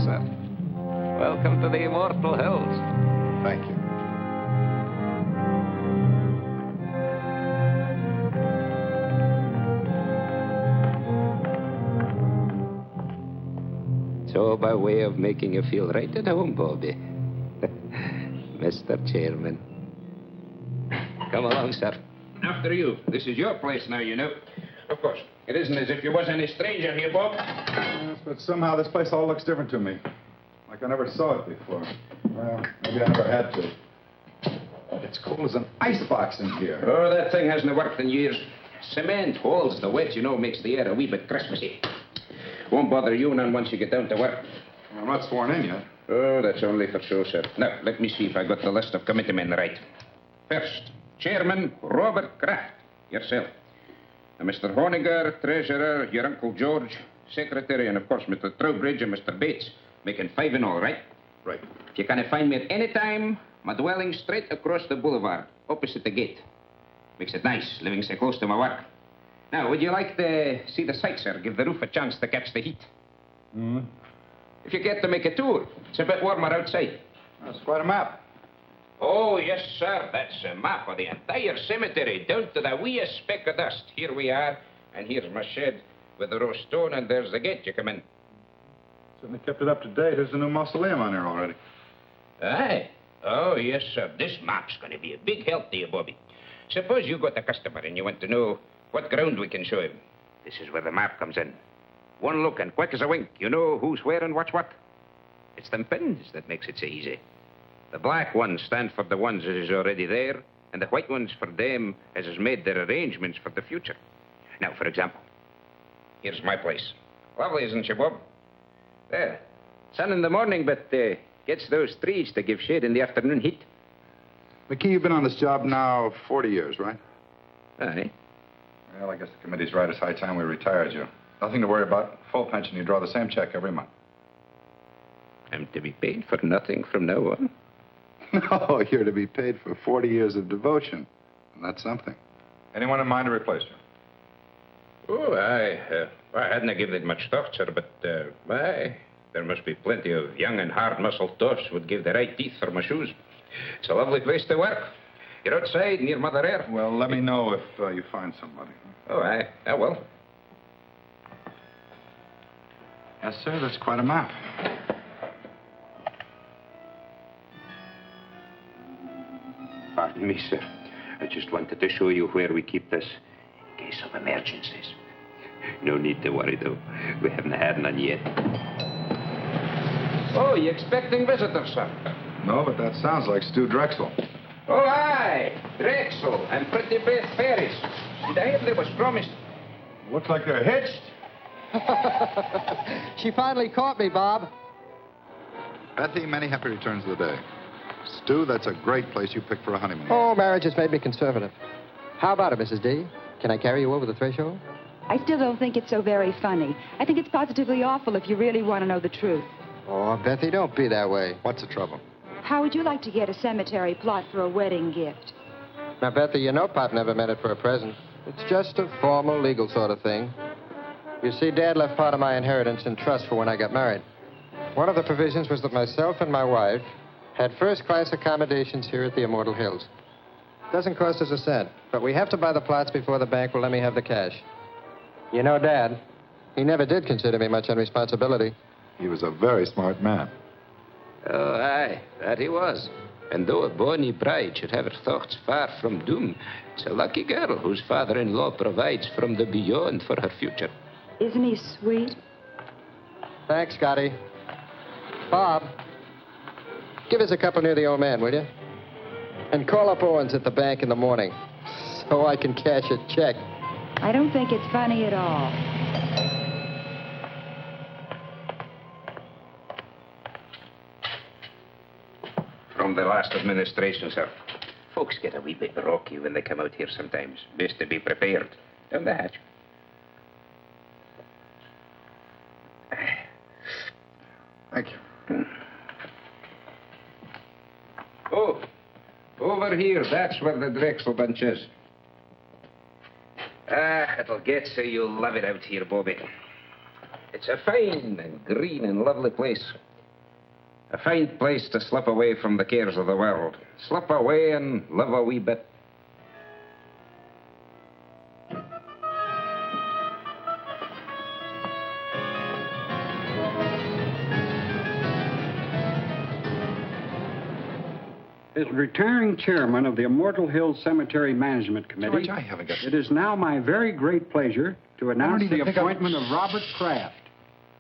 sir. Welcome to the immortal hills. Thank you. So, by way of making you feel right at home, Bobby, Mr. Chairman. Come along, sir. After you. This is your place now, you know. Of course, it isn't as if you was any stranger here, Bob. Yes, but somehow this place all looks different to me. Like I never saw it before. Well, maybe I never had to. It's cold as an icebox in here. Oh, that thing hasn't worked in years. Cement holds the wet, you know, makes the air a wee bit Christmassy. Won't bother you none once you get down to work. I'm not sworn in yet. Oh, that's only for show, sir. Now, let me see if I got the list of committee men right. First, Chairman Robert Kraft, yourself. Mr. Honiger, Treasurer, your Uncle George, Secretary, and of course Mr. Trowbridge and Mr. Bates, making 5 in all, right? Right. If you can find me at any time, my dwelling straight across the boulevard, opposite the gate. Makes it nice, living so close to my work. Now, would you like to see the sights, sir? Give the roof a chance to catch the heat. Mm-hmm. If you care to make a tour, it's a bit warmer outside. That's quite a map. Oh, yes, sir. That's a map of the entire cemetery, down to the weeest speck of dust. Here we are, and here's my shed with the row stone, and there's the gate you come in. Certainly kept it up to date. There's a new mausoleum on there already. Aye. Oh, yes, sir. This map's going to be a big help to you, Bobby. Suppose you got a customer and you want to know what ground we can show him. This is where the map comes in. One look and quick as a wink, you know who's where and what's what. It's them pins that makes it so easy. The black ones stand for the ones that is already there, and the white ones for them as has made their arrangements for the future. Now, for example, here's my place. Lovely, isn't she, Bob? There. Sun in the morning, but gets those trees to give shade in the afternoon heat. McKee, you've been on this job now 40 years, right? Aye. Well, I guess the committee's right. It's high time we retired you. Nothing to worry about. Full pension. You draw the same check every month. I'm to be paid for nothing from now on. No, you're to be paid for 40 years of devotion. And that's something. Anyone in mind to replace you? Oh, I hadn't given it much thought, sir, but, there must be plenty of young and hard-muscled toffs would give the right teeth for my shoes. It's a lovely place to work. You're outside, near Mother Air. Well, let me know if you find somebody. Oh, I will. Yes, sir, that's quite a map. Pardon me, sir. I just wanted to show you where we keep this in case of emergencies. No need to worry, though. We haven't had none yet. Oh, you expecting visitors, sir? No, but that sounds like Stu Drexel. Oh, aye. Drexel and Pretty Beth Ferris. Did I hear they was promised? Looks like they're hitched. She finally caught me, Bob. Bethy, many happy returns of the day. Stu, that's a great place you picked for a honeymoon. Oh, marriage has made me conservative. How about it, Mrs. D? Can I carry you over the threshold? I still don't think it's so very funny. I think it's positively awful if you really want to know the truth. Oh, Bethy, don't be that way. What's the trouble? How would you like to get a cemetery plot for a wedding gift? Now, Bethy, you know Pop never meant it for a present. It's just a formal, legal sort of thing. You see, Dad left part of my inheritance in trust for when I got married. One of the provisions was that myself and my wife had first-class accommodations here at the Immortal Hills. Doesn't cost us a cent, but we have to buy the plots before the bank will let me have the cash. You know, Dad, he never did consider me much on responsibility. He was a very smart man. Oh, aye, that he was. And though a bonny bride should have her thoughts far from doom, it's a lucky girl whose father-in-law provides from the beyond for her future. Isn't he sweet? Thanks, Scotty. Bob, give us a couple near the old man, will you? And call up Owens at the bank in the morning so I can cash a check. I don't think it's funny at all. From the last administration, sir. Folks get a wee bit rocky when they come out here sometimes. Best to be prepared. Down the hatch. Thank you. Oh, over here. That's where the Drexel bunch is. It'll get so you'll love it out here, Bobby. It's a fine and green and lovely place. A fine place to slip away from the cares of the world. Slip away and live a wee bit. As retiring chairman of the Immortal Hills Cemetery Management Committee, George, I haven't got... it is now my very great pleasure to announce the even think appointment of Robert Kraft,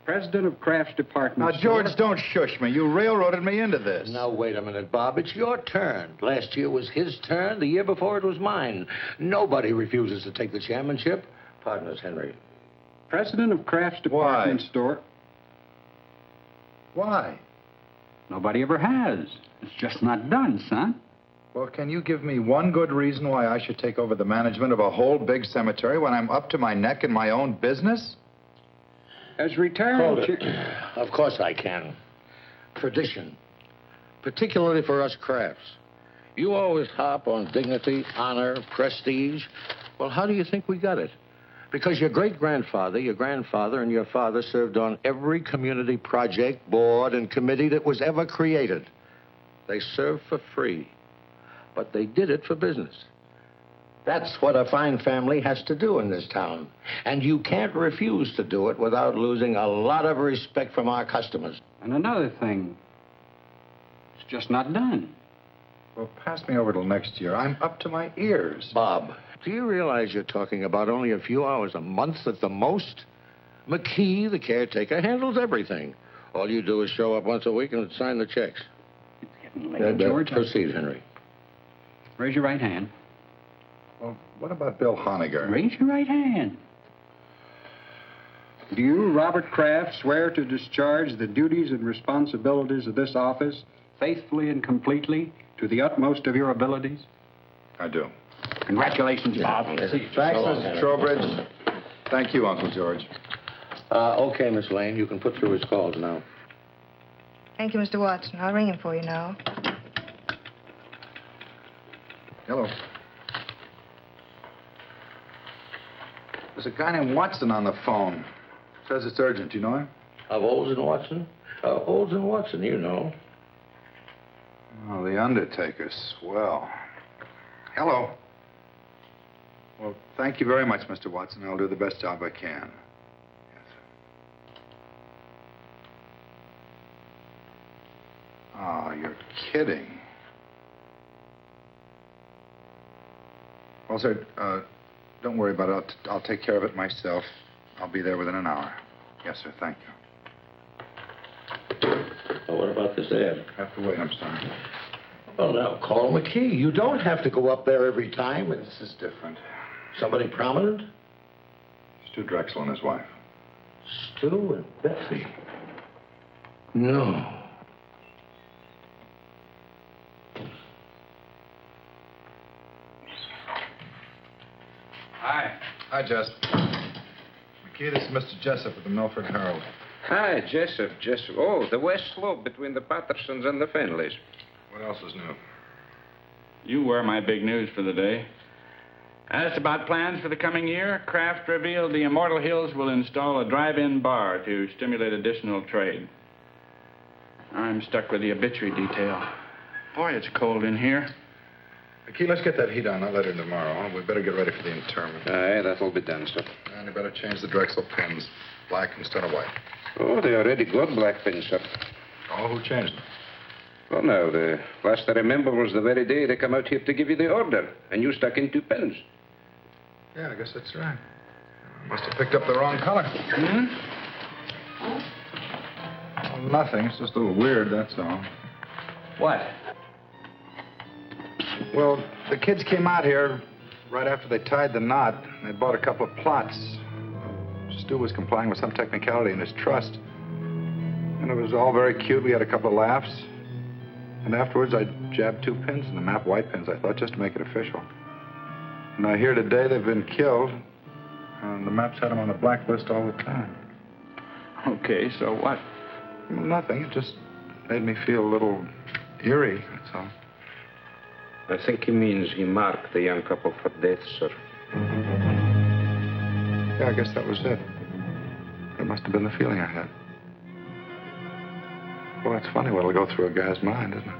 president of Kraft's department. Now, George, don't shush me. You railroaded me into this. Now, wait a minute, Bob. It's your turn. Last year was his turn. The year before it was mine. Nobody refuses to take the chairmanship. Pardon us, Henry. President of Kraft's department store. Why? Nobody ever has. It's just not done, son. Well, can you give me one good reason why I should take over the management of a whole big cemetery when I'm up to my neck in my own business? As retiring Hold it. Of course I can. Tradition. Particularly for us Crafts. You always harp on dignity, honor, prestige. Well, how do you think we got it? Because your great-grandfather, your grandfather, and your father served on every community project, board, and committee that was ever created. They served for free, but they did it for business. That's what a fine family has to do in this town. And you can't refuse to do it without losing a lot of respect from our customers. And another thing, it's just not done. Well, pass me over till next year. I'm up to my ears. Bob, do you realize you're talking about only a few hours a month at the most? McKee, the caretaker, handles everything. All you do is show up once a week and sign the checks. It's getting late, George. Proceed, Henry. Raise your right hand. Well, what about Bill Honegger? Raise your right hand. Do you, Robert Kraft, swear to discharge the duties and responsibilities of this office faithfully and completely to the utmost of your abilities? I do. Congratulations, Bob. Thanks, Mrs. Trowbridge. Thank you, Uncle George. Okay, Miss Lane, you can put through his calls now. Thank you, Mr. Watson. I'll ring him for you now. Hello. There's a guy named Watson on the phone. Says it's urgent. Do you know him? Of Olds and Watson? Olds and Watson, you know. Oh, the undertaker. Swell. Hello. Well, thank you very much, Mr. Watson. I'll do the best job I can. Yes, sir. Oh, you're kidding. Well, sir, don't worry about it. I'll take care of it myself. I'll be there within an hour. Yes, sir. Thank you. Well, what about this ad? I have to wait. I'm sorry. Well, now, call McKee. You don't have to go up there every time. This is different. Somebody prominent? Stu Drexel and his wife. Stu and Betsy. No. Hi. Hi, Jess. McKee, this is Mr. Jessup of the Milford Herald. Hi, Jessup. Oh, the west slope between the Pattersons and the Fenleys. What else is new? You were my big news for the day. Asked about plans for the coming year, Kraft revealed the Immortal Hills will install a drive-in bar to stimulate additional trade. I'm stuck with the obituary detail. Boy, it's cold in here. McKee, let's get that heat on. I'll let her tomorrow. We better get ready for the interment. Aye, that'll be done, sir. And you better change the Drexel pins. Black instead of white. Oh, they already got black pins, sir. Oh, who changed them? Well, now, the last I remember was the very day they come out here to give you the order, and you stuck in 2 pins. Yeah, I guess that's right. Must have picked up the wrong color. Hmm? Well, nothing. It's just a little weird, that's all. What? Well, the kids came out here right after they tied the knot. They bought a couple of plots. Stu was complying with some technicality in his trust. And it was all very cute. We had a couple of laughs. And afterwards, I jabbed 2 pins in the map, white pins, I thought, just to make it official. And I hear today they've been killed. And the maps had them on the blacklist all the time. Okay, so what? Well, nothing. It just made me feel a little eerie, that's all. I think he means he marked the young couple for death, sir. Yeah, I guess that was it. It must have been the feeling I had. Well, it's funny what'll go through a guy's mind, isn't it?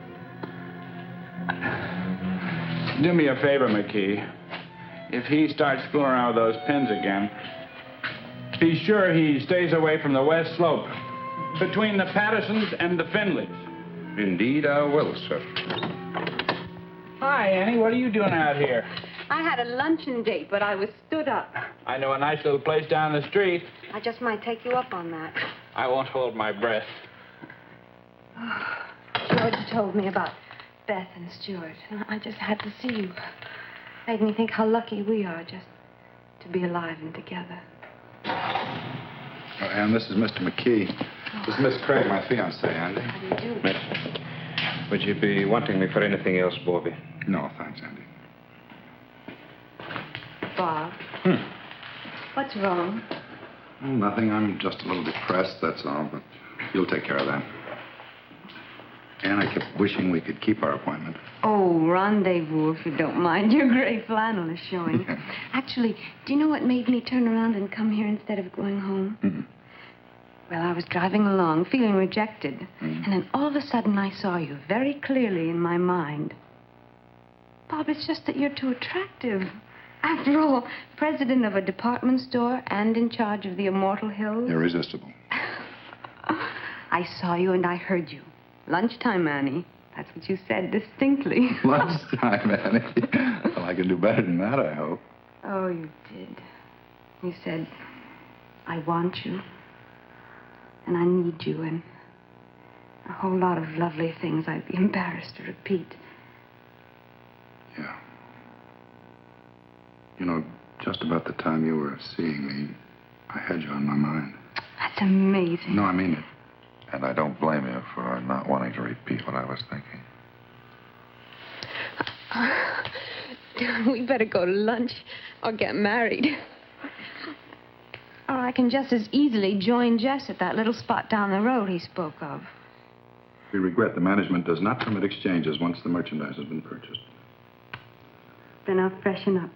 Do me a favor, McKee. If he starts fooling around with those pins again, be sure he stays away from the west slope, between the Pattersons and the Finleys. Indeed, I will, sir. Hi, Annie. What are you doing out here? I had a luncheon date, but I was stood up. I know a nice little place down the street. I just might take you up on that. I won't hold my breath. George told me about Beth and Stuart. I just had to see you. Made me think how lucky we are just to be alive and together. Oh, Ann, this is Mr. McKee. This is Miss Craig, my fiancée, Andy. How do you do? Miss, would you be wanting me for anything else, Bobby? No, thanks, Andy. Bob. What's wrong? Oh, nothing. I'm just a little depressed, that's all. But you'll take care of that. Ann, I kept wishing we could keep our appointment. Oh, rendezvous, if you don't mind. Your gray flannel is showing. Actually, do you know what made me turn around and come here instead of going home? Well, I was driving along, feeling rejected. And then all of a sudden, I saw you very clearly in my mind. Bob, it's just that you're too attractive. After all, president of a department store and in charge of the Immortal Hills. Irresistible. I saw you and I heard you. Lunchtime, Annie. That's what you said distinctly. Lunchtime, Annie. Well, I can do better than that, I hope. Oh, you did. You said, I want you. And I need you, and a whole lot of lovely things I'd be embarrassed to repeat. Yeah. You know, just about the time you were seeing me, I had you on my mind. That's amazing. No, I mean it. And I don't blame you for not wanting to repeat what I was thinking. We better go to lunch or get married. Or I can just as easily join Jess at that little spot down the road he spoke of. We regret the management does not permit exchanges once the merchandise has been purchased. Then I'll freshen up.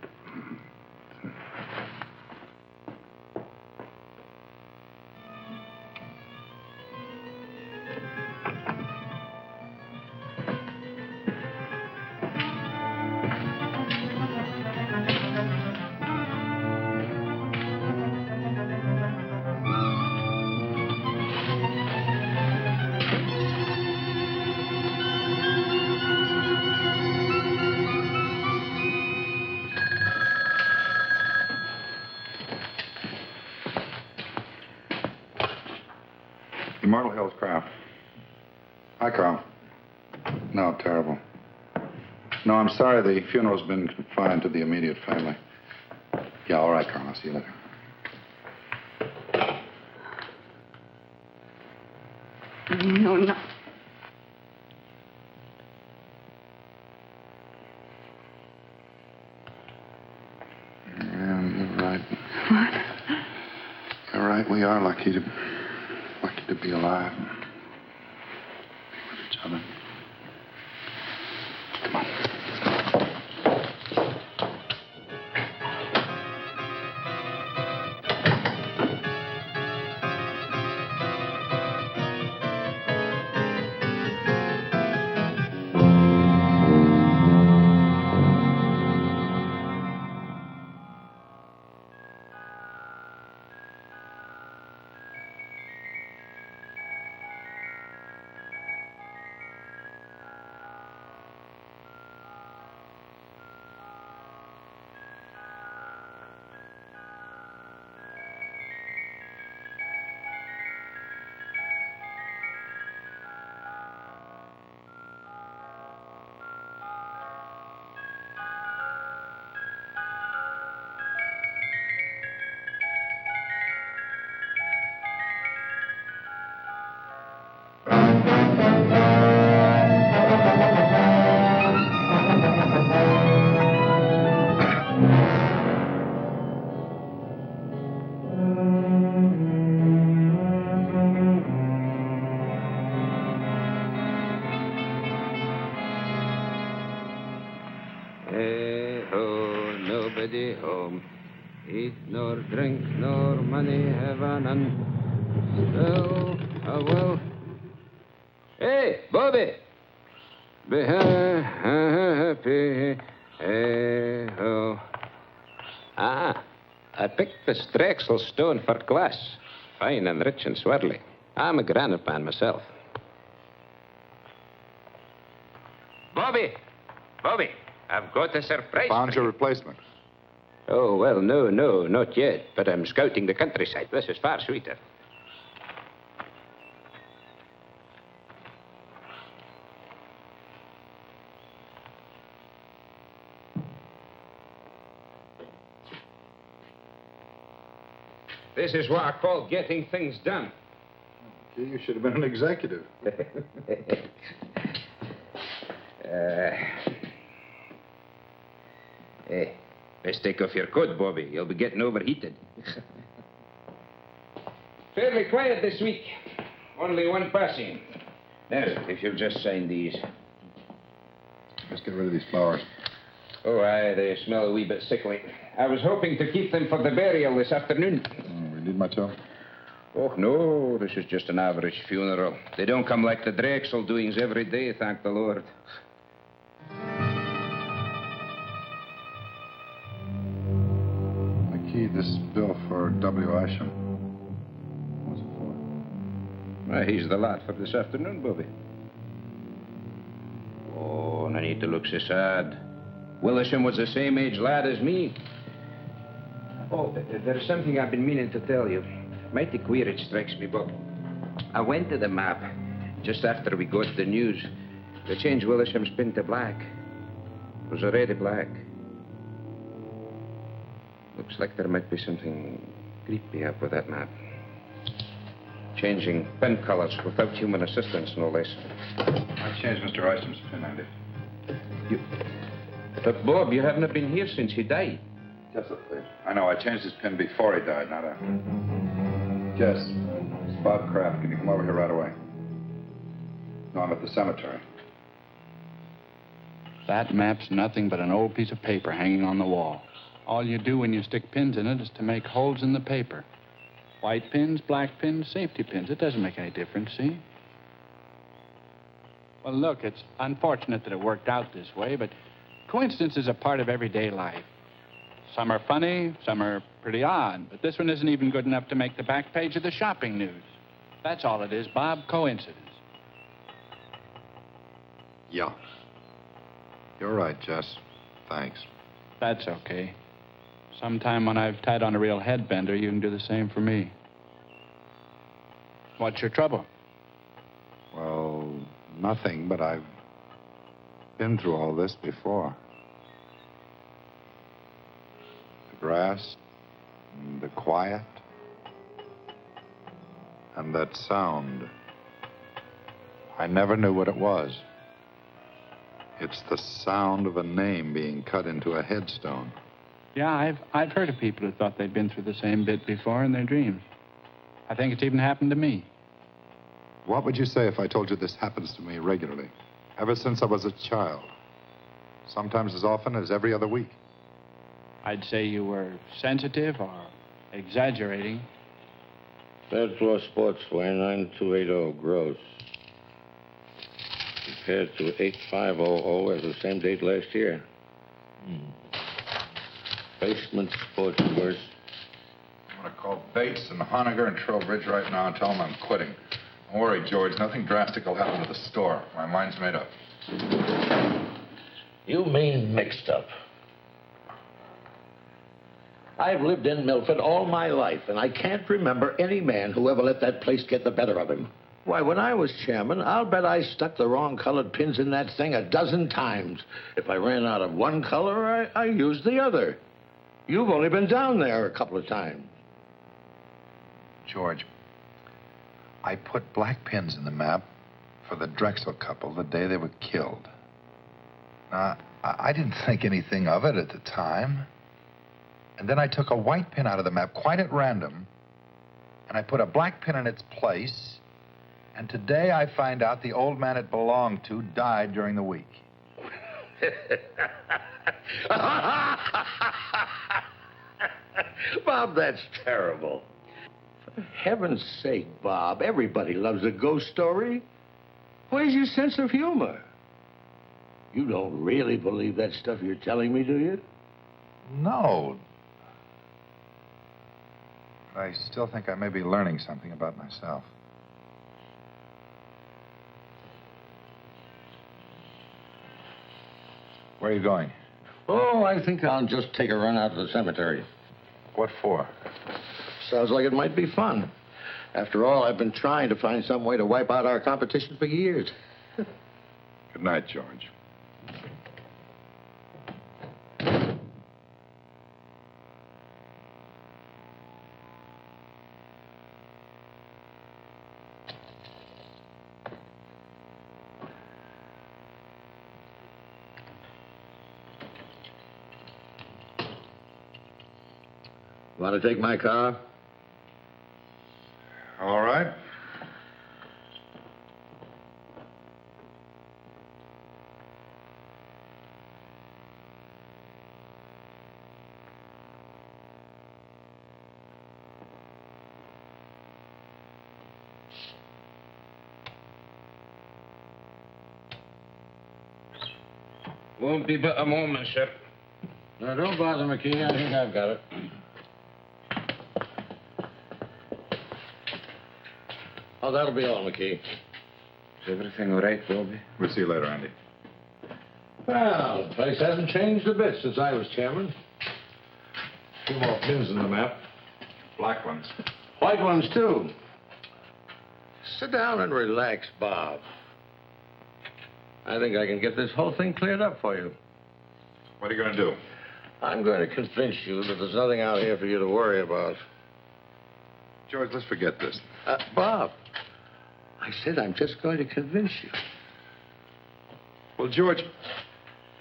Immortal Hills Craft. Hi, Carl. No, terrible. No, I'm sorry. The funeral's been confined to the immediate family. Yeah, all right, Carl. I'll see you later. No, no. Yeah, you're right. What? You're right. We are lucky to be alive and be with each other. Come on. Nobody home. Eat nor drink nor money have none. Still, well, Hey, Bobby. I picked this Drexel stone for glass. Fine and rich and swirly. I'm a granite man myself. Bobby, I've got a surprise. Found your replacement. Oh, well, no, not yet. But I'm scouting the countryside. This is far sweeter. This is what I call getting things done. Gee, you should have been an executive. Hey, best take off your coat, Bobby. You'll be getting overheated. Fairly quiet this week. Only one passing. Now, if you'll just sign these. Let's get rid of these flowers. Oh, aye, they smell a wee bit sickly. I was hoping to keep them for the burial this afternoon. We need much help? Oh, no, this is just an average funeral. They don't come like the Drexel doings every day, thank the Lord. McKee, this bill for W. Isham. What's it for? Well, he's the lad for this afternoon, Bobby. Oh, no need to look so sad. Willisham was the same age lad as me. Oh, there's something I've been meaning to tell you. Mighty queer it strikes me, but I went to the map just after we got the news. They changed Willisham's pin to black. It was already black. Looks like there might be something creepy up with that map. Changing pin colors without human assistance, no less. I changed Mr. Isham's pin, Andy. But, Bob, you haven't been here since he died. Jess, please. I know, I changed his pin before he died, not after. Jess, it's Bob Kraft. Can you come over here right away? No, I'm at the cemetery. That map's nothing but an old piece of paper hanging on the wall. All you do when you stick pins in it is to make holes in the paper. White pins, black pins, safety pins. It doesn't make any difference, see? Well, look, it's unfortunate that it worked out this way, but coincidence is a part of everyday life. Some are funny, some are pretty odd, but this one isn't even good enough to make the back page of the shopping news. That's all it is, Bob, coincidence. Yeah. You're right, Jess. Thanks. That's okay. Sometime when I've tied on a real headbender, you can do the same for me. What's your trouble? Well, nothing, but I've been through all this before. The grass, and the quiet, and that sound. I never knew what it was. It's the sound of a name being cut into a headstone. Yeah, I've heard of people who thought they'd been through the same bit before in their dreams. I think it's even happened to me. What would you say if I told you this happens to me regularly? Ever since I was a child. Sometimes as often as every other week. I'd say you were sensitive or exaggerating. Third floor sportswear, 9280 gross. Compared to 8500 as the same date last year. Basement sportswear. I'm going to call Bates and Honegger and Trowbridge right now and tell them I'm quitting. Don't worry, George. Nothing drastic will happen to the store. My mind's made up. You mean mixed up? I've lived in Milford all my life, and I can't remember any man who ever let that place get the better of him. Why, when I was chairman, I'll bet I stuck the wrong colored pins in that thing 12 times. If I ran out of one color, I used the other. You've only been down there a couple of times. George, I put black pins in the map for the Drexel couple the day they were killed. Now, I didn't think anything of it at the time. And then I took a white pin out of the map quite at random, and I put a black pin in its place, and today I find out the old man it belonged to died during the week. Bob, that's terrible. For heaven's sake, Bob, everybody loves a ghost story. Where's your sense of humor? You don't really believe that stuff you're telling me, do you? No. I still think I may be learning something about myself. Where are you going? Oh, I think I'll just take a run out to the cemetery. What for? Sounds like it might be fun. After all, I've been trying to find some way to wipe out our competition for years. Good night, George. Want to take my car? All right. Won't be but a moment, sir. No, don't bother, McKee. I think I've got it. Oh, that'll be all, McKee. Is everything all right, Bobby? We'll see you later, Andy. Well, the place hasn't changed a bit since I was chairman. A few more pins in the map. Black ones. White ones, too. Sit down and relax, Bob. I think I can get this whole thing cleared up for you. What are you going to do? I'm going to convince you that there's nothing out here for you to worry about. George, let's forget this. Bob, I said I'm just going to convince you. Well, George,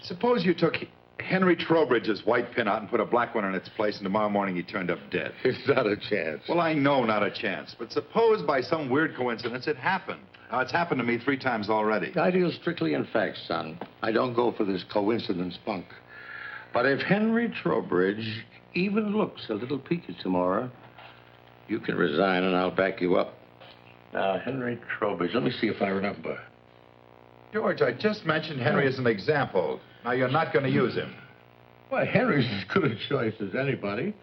suppose you took Henry Trowbridge's white pin out and put a black one in its place, and tomorrow morning he turned up dead. It's not a chance. Well, I know not a chance, but suppose by some weird coincidence it happened. Now, it's happened to me 3 times already. I deal strictly in facts, son. I don't go for this coincidence bunk. But if Henry Trowbridge even looks a little peaky tomorrow, you can resign and I'll back you up. Now, Henry Trowbridge, let me see if I remember. George, I just mentioned Henry as an example. Now, you're not going to use him. Why, Henry's as good a choice as anybody,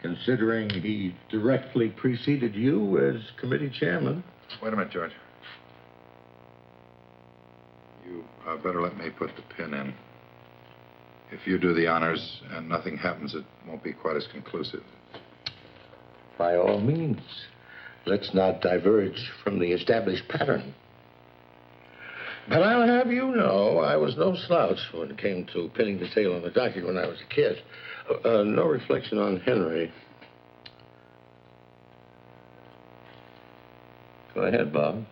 considering he directly preceded you as committee chairman. Wait a minute, George. You better let me put the pin in. If you do the honors and nothing happens, it won't be quite as conclusive. By all means, let's not diverge from the established pattern. But I'll have you know I was no slouch when it came to pinning the tail on the donkey when I was a kid. No reflection on Henry. Go ahead, Bob.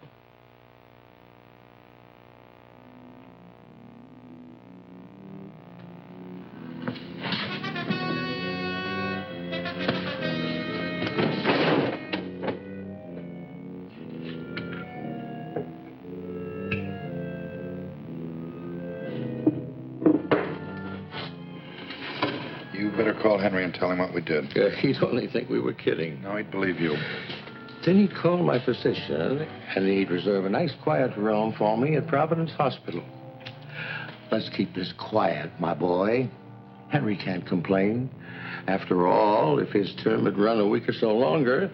Call Henry and tell him what we did. He'd only think we were kidding. No, he'd believe you. Then he'd call my physician, and he'd reserve a nice quiet room for me at Providence Hospital. Let's keep this quiet, my boy. Henry can't complain. After all, if his term had run a week or so longer,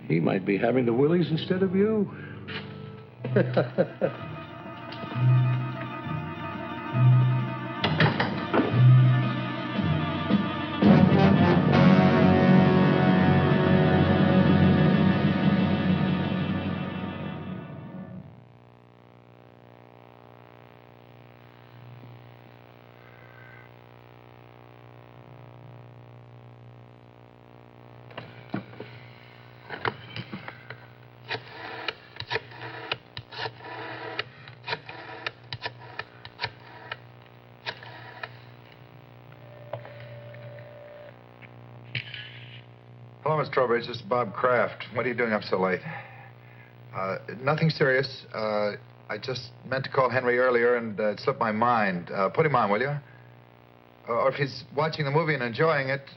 he might be having the willies instead of you. Hello, Miss Trowbridge. This is Bob Kraft. What are you doing up so late? Nothing serious. I just meant to call Henry earlier and it slipped my mind. Put him on, will you? Or if he's watching the movie and enjoying it,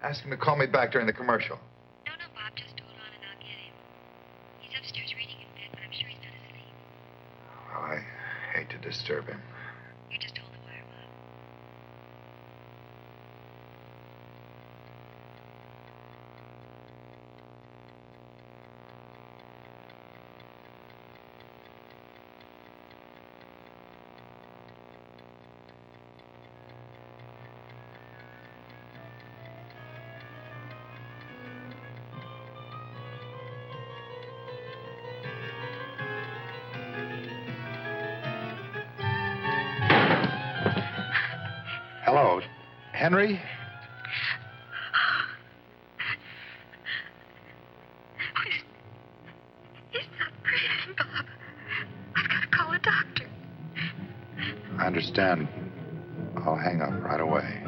ask him to call me back during the commercial. No, Bob, just hold on and I'll get him. He's upstairs reading in bed, but I'm sure he's not asleep. hate to disturb him. You just hold the wire, Bob. Hello, Henry? He's not breathing, Bob. I've got to call a doctor. I understand. I'll hang up right away.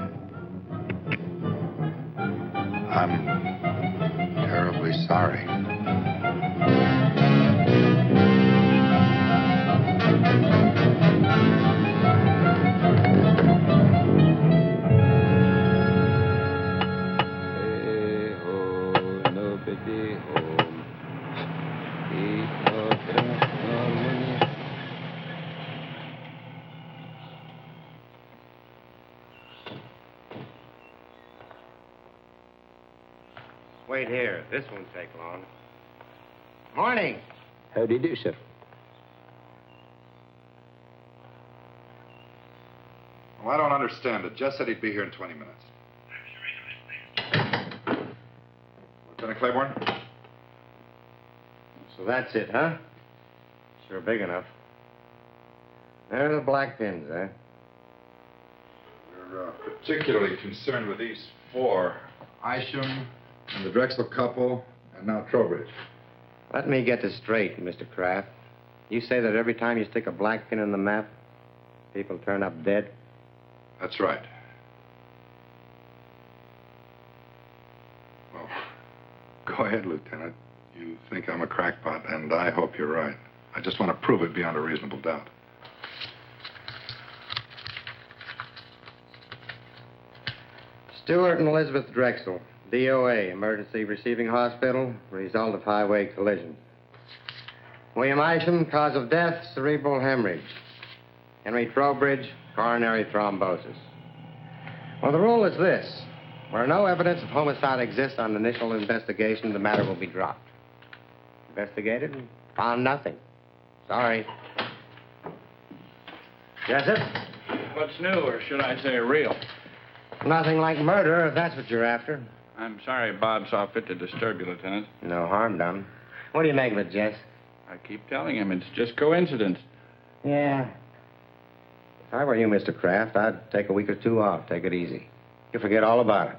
I'm terribly sorry. Wait here. This won't take long. Morning. How do you do, sir? Well, I don't understand it. Jess said he'd be here in 20 minutes. Lieutenant Claiborne? So that's it, huh? Sure big enough. There are the black pins, eh? We're particularly concerned with these four. Isham, and the Drexel couple, and now Trowbridge. Let me get this straight, Mr. Kraft. You say that every time you stick a black pin in the map, people turn up dead? That's right. Well, go ahead, Lieutenant. You think I'm a crackpot, and I hope you're right. I just want to prove it beyond a reasonable doubt. Stewart and Elizabeth Drexel, DOA, Emergency Receiving Hospital, result of highway collision. William Isham, cause of death, cerebral hemorrhage. Henry Trowbridge, coronary thrombosis. Well, the rule is this. Where no evidence of homicide exists on initial investigation, the matter will be dropped. Investigated, found nothing. Sorry. Jessup? What's new, or should I say real? Nothing like murder, if that's what you're after. I'm sorry Bob saw fit to disturb you, Lieutenant. No harm done. What do you make of it, Jess? I keep telling him it's just coincidence. Yeah. If I were you, Mr. Kraft, I'd take a week or two off. Take it easy. You'll forget all about it.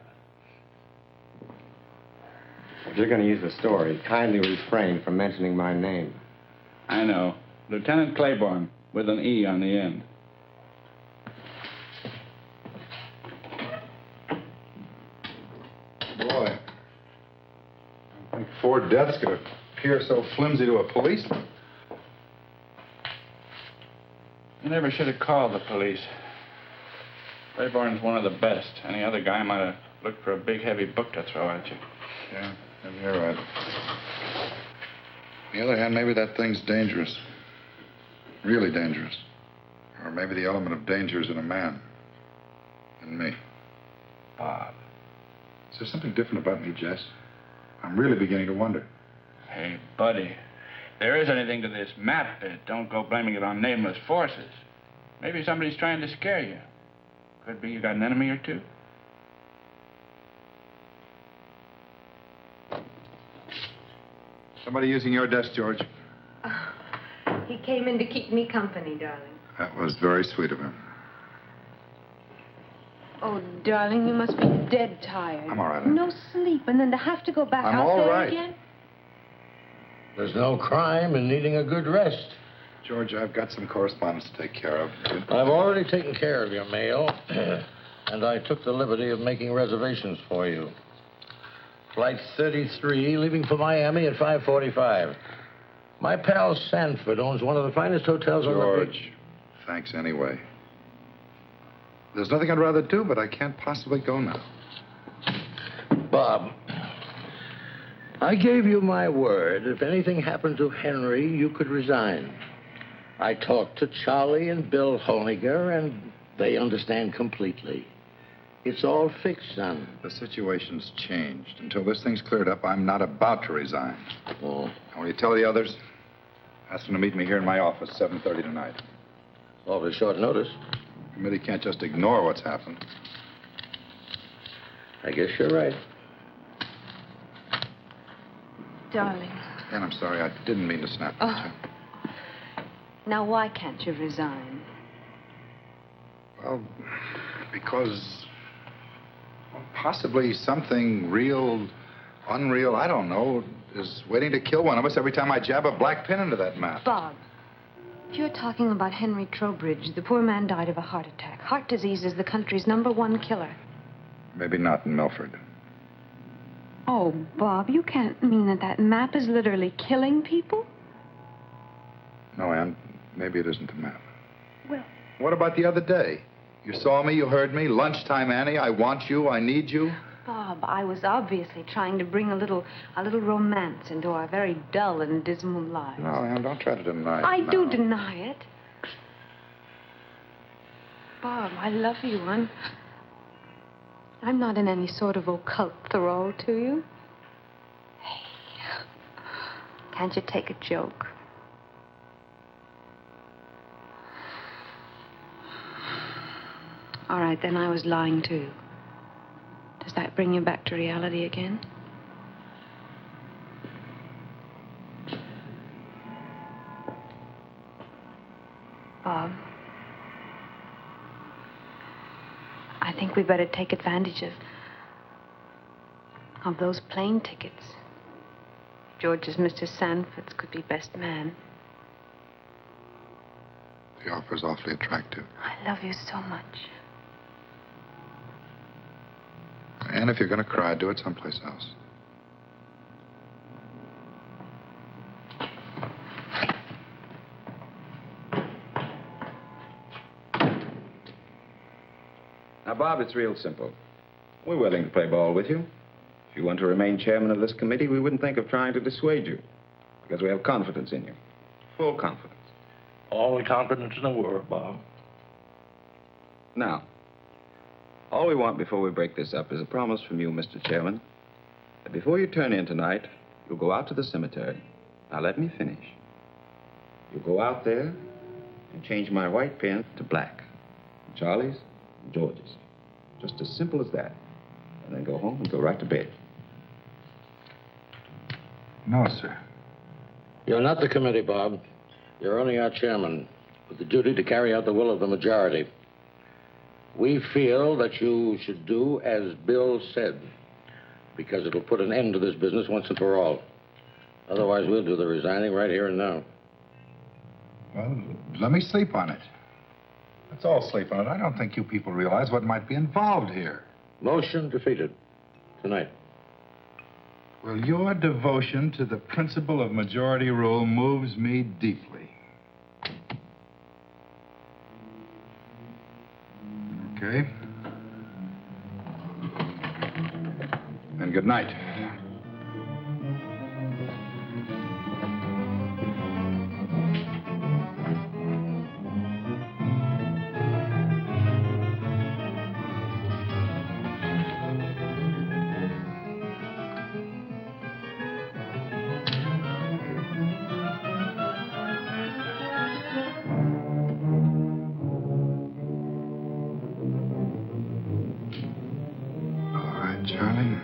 If you're going to use the story, kindly refrain from mentioning my name. I know. Lieutenant Claiborne, with an E on the end. Boy, I think 4 deaths could appear so flimsy to a policeman. You never should have called the police. Claiborne's one of the best. Any other guy might have looked for a big, heavy book to throw at you. Yeah, you're right. On the other hand, maybe that thing's dangerous. Really dangerous. Or maybe the element of danger is in a man. In me. Bob. Is there something different about me, Jess? I'm really beginning to wonder. Hey, buddy. If there is anything to this map bit, don't go blaming it on nameless forces. Maybe somebody's trying to scare you. Could be you got an enemy or two. Somebody using your desk, George. He came in to keep me company, darling. That was very sweet of him. Oh, darling, you must be dead tired. I'm all right. No sleep, and then to have to go back I'm out all there right. again? There's no crime in needing a good rest. George, I've got some correspondence to take care of. I've already taken care of your mail, and I took the liberty of making reservations for you. Flight 33, leaving for Miami at 5:45. My pal Sanford owns one of the finest hotels on the George, beach. thanks anyway. There's nothing I'd rather do, but I can't possibly go now. Bob, I gave you my word. If anything happened to Henry, you could resign. I talked to Charlie and Bill Honiger, and they understand completely. It's all fixed, son. The situation's changed. Until this thing's cleared up, I'm not about to resign. Oh. And when you tell the others, ask them to meet me here in my office, 7:30 tonight. Awfully short notice. The committee can't just ignore what's happened. I guess you're right. Darling. And I'm sorry, I didn't mean to snap at you. Now, why can't you resign? Well, because possibly something real, unreal, I don't know, is waiting to kill one of us every time I jab a black pin into that map. Bob, if you're talking about Henry Trowbridge, the poor man died of a heart attack. Heart disease is the country's #1 killer. Maybe not in Milford. Oh, Bob, you can't mean that map is literally killing people? No, Ann, maybe it isn't the map. Well... What about the other day? You saw me, you heard me. Lunchtime, Annie, I want you, I need you. Bob, I was obviously trying to bring a little romance into our very dull and dismal lives. No, Ann, don't try to deny it. I do deny it. Bob, I love you. I'm not in any sort of occult thrall to you. Hey, can't you take a joke? All right, then I was lying too. Does that bring you back to reality again? Bob, I think we better take advantage of those plane tickets. George's Mr. Sanford's could be best man. The offer's awfully attractive. I love you so much. And if you're going to cry, do it someplace else. Now, Bob, it's real simple. We're willing to play ball with you. If you want to remain chairman of this committee, we wouldn't think of trying to dissuade you. Because we have confidence in you. Full confidence. All the confidence in the world, Bob. Now, all we want before we break this up is a promise from you, Mr. Chairman, that before you turn in tonight, you'll go out to the cemetery. Now, let me finish. You'll go out there and change my white pen to black. Charlie's and George's. Just as simple as that. And then go home and go right to bed. No, sir. You're not the committee, Bob. You're only our chairman, with the duty to carry out the will of the majority. We feel that you should do as Bill said, because it'll put an end to this business once and for all. Otherwise, we'll do the resigning right here and now. Well, let me sleep on it. Let's all sleep on it. I don't think you people realize what might be involved here. Motion defeated. Tonight. Well, your devotion to the principle of majority rule moves me deeply. Okay. And good night. Charlie.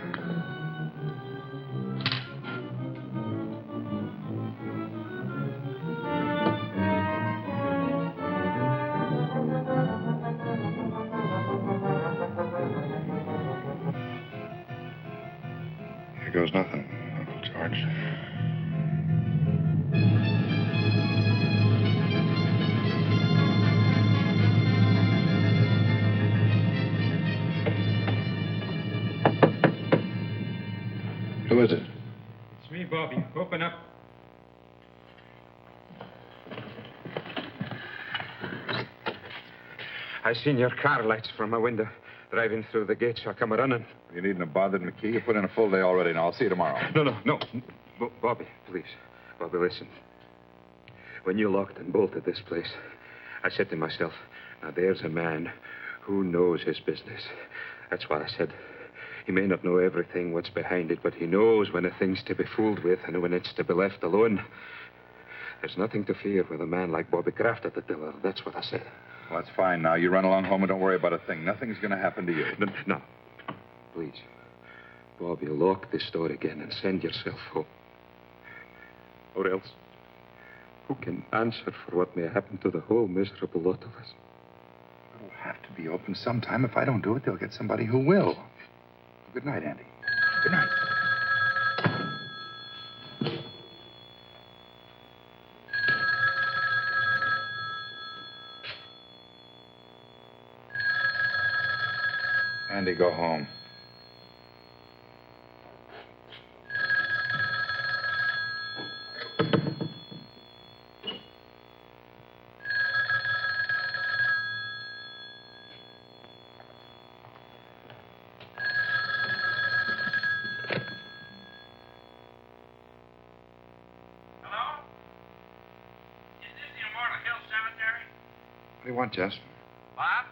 Here goes nothing, Uncle George. Who is it? It's me, Bobby. Open up. I seen your car lights from my window driving through the gate, so I come running. You needn't have bothered McKee. You put in a full day already. Now, I'll see you tomorrow. No. Bobby, please. Bobby, listen. when you locked and bolted this place, I said to myself, now there's a man who knows his business. That's what I said. He may not know everything, what's behind it, but he knows when a thing's to be fooled with and when it's to be left alone. There's nothing to fear with a man like Bobby Kraft at the tiller. That's what I said. Well, that's fine. Now, you run along home and don't worry about a thing. Nothing's going to happen to you. No. Please. Bobby, lock this door again and send yourself home. Or else, who can answer for what may happen to the whole miserable lot of us? It'll have to be open sometime. If I don't do it, they'll get somebody who will. Good night, Andy. Good night. Andy, go home. What do you want, Jess? Bob?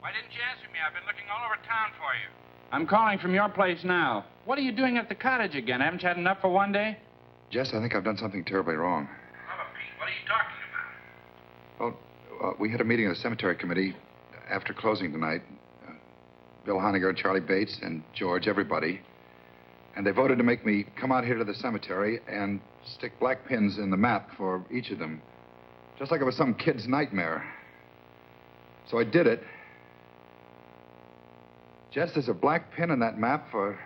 Why didn't you answer me? I've been looking all over town for you. I'm calling from your place now. What are you doing at the cottage again? Haven't you had enough for one day? Jess, I think I've done something terribly wrong. Mama Pete, what are you talking about? Well, we had a meeting of the cemetery committee after closing tonight. Bill Honegger, Charlie Bates, and George, everybody. And they voted to make me come out here to the cemetery and stick black pins in the map for each of them. Just like it was some kid's nightmare. So I did it. Jess, there's a black pin in that map for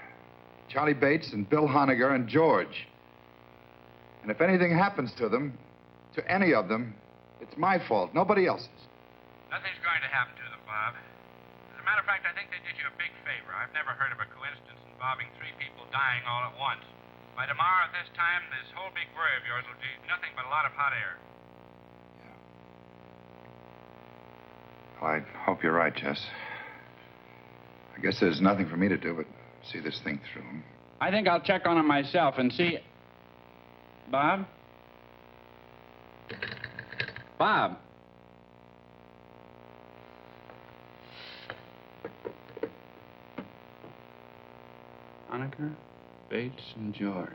Charlie Bates and Bill Honegger and George. And if anything happens to them, to any of them, it's my fault, nobody else's. Nothing's going to happen to them, Bob. As a matter of fact, I think they did you a big favor. I've never heard of a coincidence involving 3 people dying all at once. By tomorrow at this time, this whole big worry of yours will be nothing but a lot of hot air. Well, I hope you're right, Jess. I guess there's nothing for me to do but see this thing through. I think I'll check on him myself and see... Bob? Bob? Honegger, Bates, and George.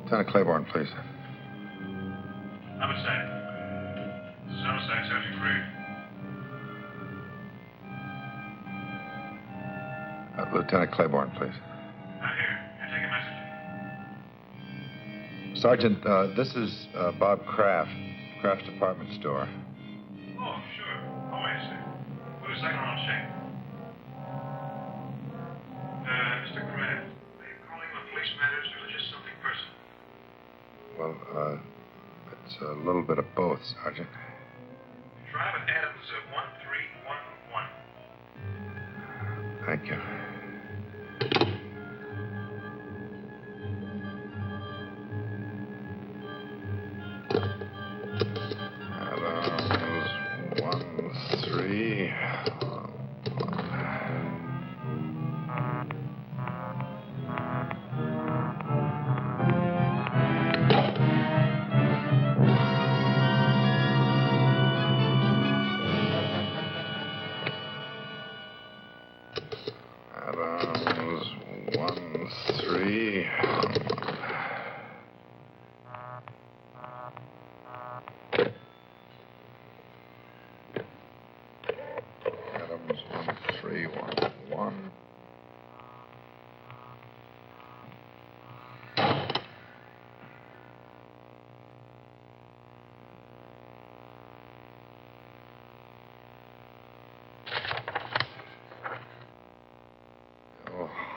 Lieutenant Claiborne, please. Homicide. This is Homicide, Sergeant Gray. Lieutenant Claiborne, please. I'm here. Can I take a message? Sergeant, this is Bob Kraft, Kraft's department store. Oh, sure. Oh, wait a second. Put a second on check. Mr. Kraft, are you calling on police matters or just something personal? Well, it's a little bit of both, Sergeant. Drive at Adams 1311. Thank you. Adams 1311. Adams 1311.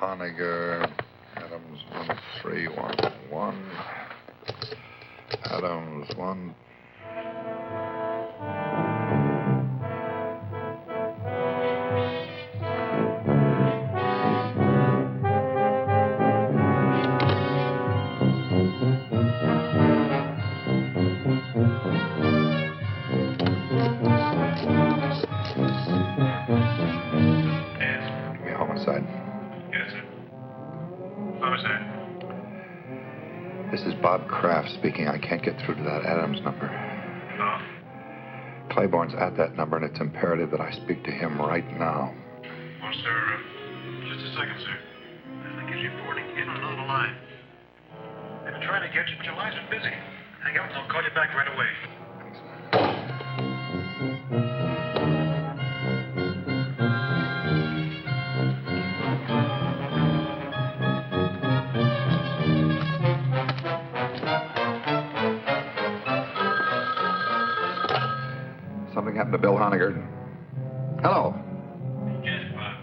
Honegger, Adams 1311. Adams 1. Homicide. Yes, sir. Homicide. This is Bob Kraft speaking. I can't get through to that Adams number. No? Claiborne's at that number, and it's imperative that I speak to him right now. Well, sir, just a second, sir. I think he's reporting in on another line. I've been trying to get you, but your line's been busy. Hang up and I'll call you back right away. Something happened to Bill Honegger. Hello. Yes, Bob.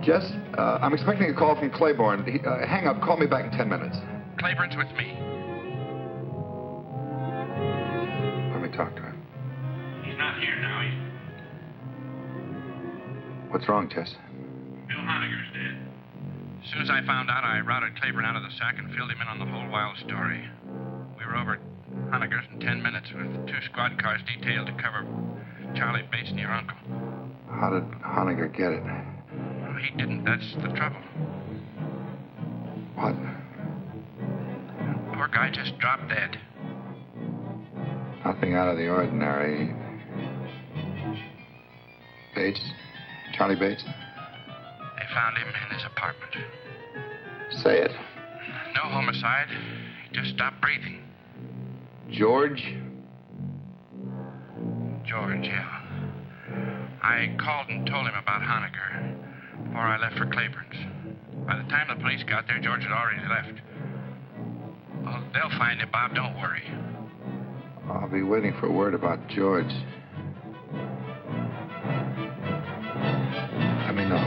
Jess, I'm expecting a call from Claiborne. Hang up. Call me back in 10 minutes. Claiborne's with me. Let me talk to him. He's not here now. What's wrong, Jess? Bill Honegger's dead. As soon as I found out, I routed Claiborne out of the sack and filled him in on the whole wild story. We were over at Honegger's in 10 minutes with 2 squad cars detailed to cover Charlie Bates and your uncle. How did Honegger get it? Well, he didn't. That's the trouble. What? Poor guy just dropped dead. Nothing out of the ordinary. Bates? Charlie Bates? They found him in his apartment. Say it. No homicide. He just stopped breathing. George? George, yeah. I called and told him about Honegger before I left for Claiborne's. By the time the police got there, George had already left. Well, they'll find him, Bob. Don't worry. I'll be waiting for word about George. Let me know.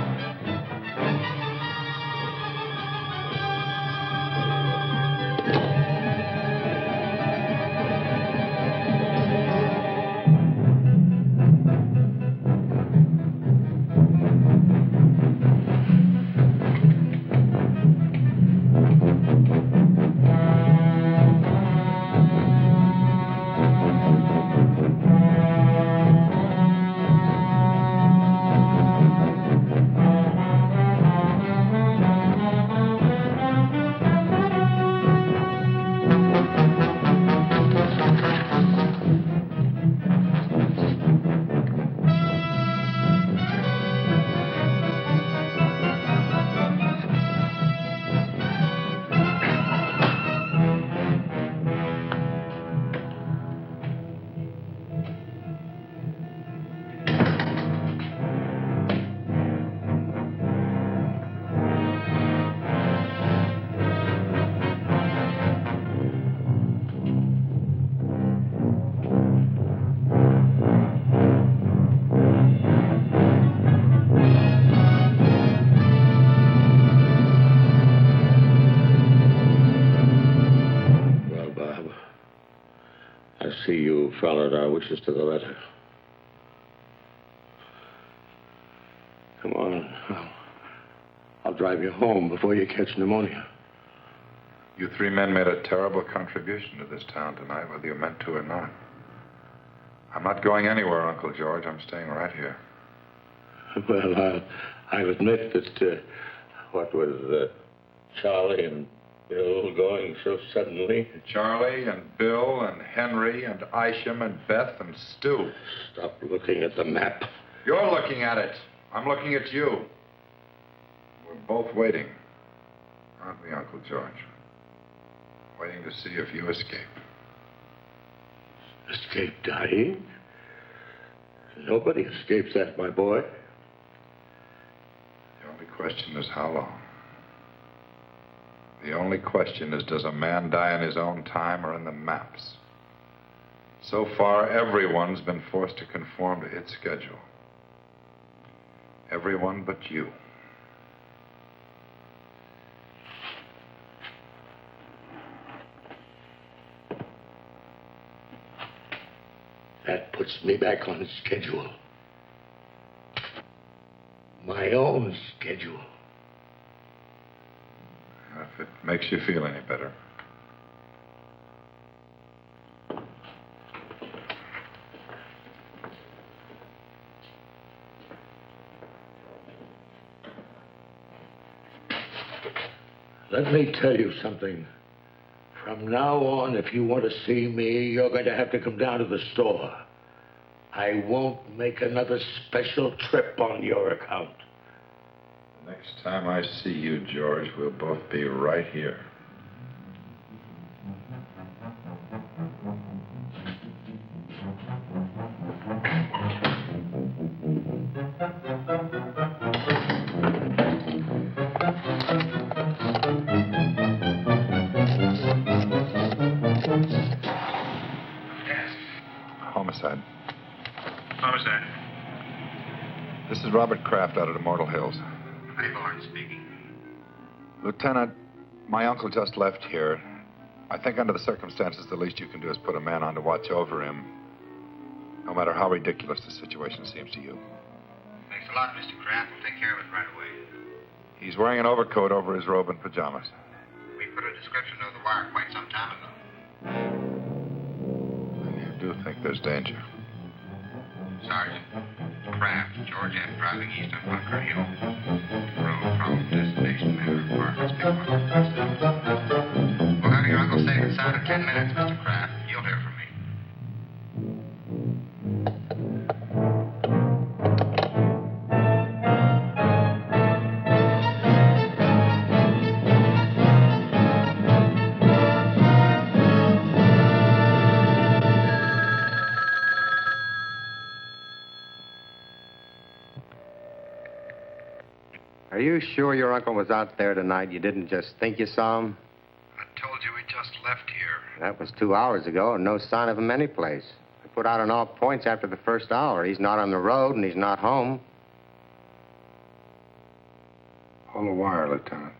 I see you followed our wishes to the letter. Come on. I'll drive you home before you catch pneumonia. You three men made a terrible contribution to this town tonight, whether you meant to or not. I'm not going anywhere, Uncle George. I'm staying right here. Well, I'll admit that what was Charlie and Bill going so suddenly? Charlie and Bill and Henry and Isham and Beth and Stu. Stop looking at the map. You're looking at it. I'm looking at you. We're both waiting, aren't we, Uncle George? Waiting to see if you escape. Escape dying? Nobody escapes that, my boy. The only question is how long. The only question is, does a man die in his own time or in the maps? So far, everyone's been forced to conform to its schedule. Everyone but you. That puts me back on schedule. My own schedule. If it makes you feel any better. Let me tell you something. From now on, if you want to see me, you're going to have to come down to the store. I won't make another special trip on your account. The next time I see you, George, we'll both be right here. Homicide. Homicide. This is Robert Kraft out at Immortal Hills. Bourne speaking. Lieutenant, my uncle just left here. I think under the circumstances, the least you can do is put a man on to watch over him, no matter how ridiculous the situation seems to you. Thanks a lot, Mr. Kraft. We'll take care of it right away. He's wearing an overcoat over his robe and pajamas. We put a description of the wire quite some time ago. And you do think there's danger? Sergeant, Kraft, George F. driving east on Bunker Hill. Road from destination Manor Apartments, Bikel. We'll have your uncle safe inside of 10 minutes, Mr. Kraft. You'll hear from me. Are you sure your uncle was out there tonight? You didn't just think you saw him? I told you he just left here. That was 2 hours ago, and no sign of him anyplace. I put out on all points after the first hour. He's not on the road, and he's not home. Pull the wire, Lieutenant.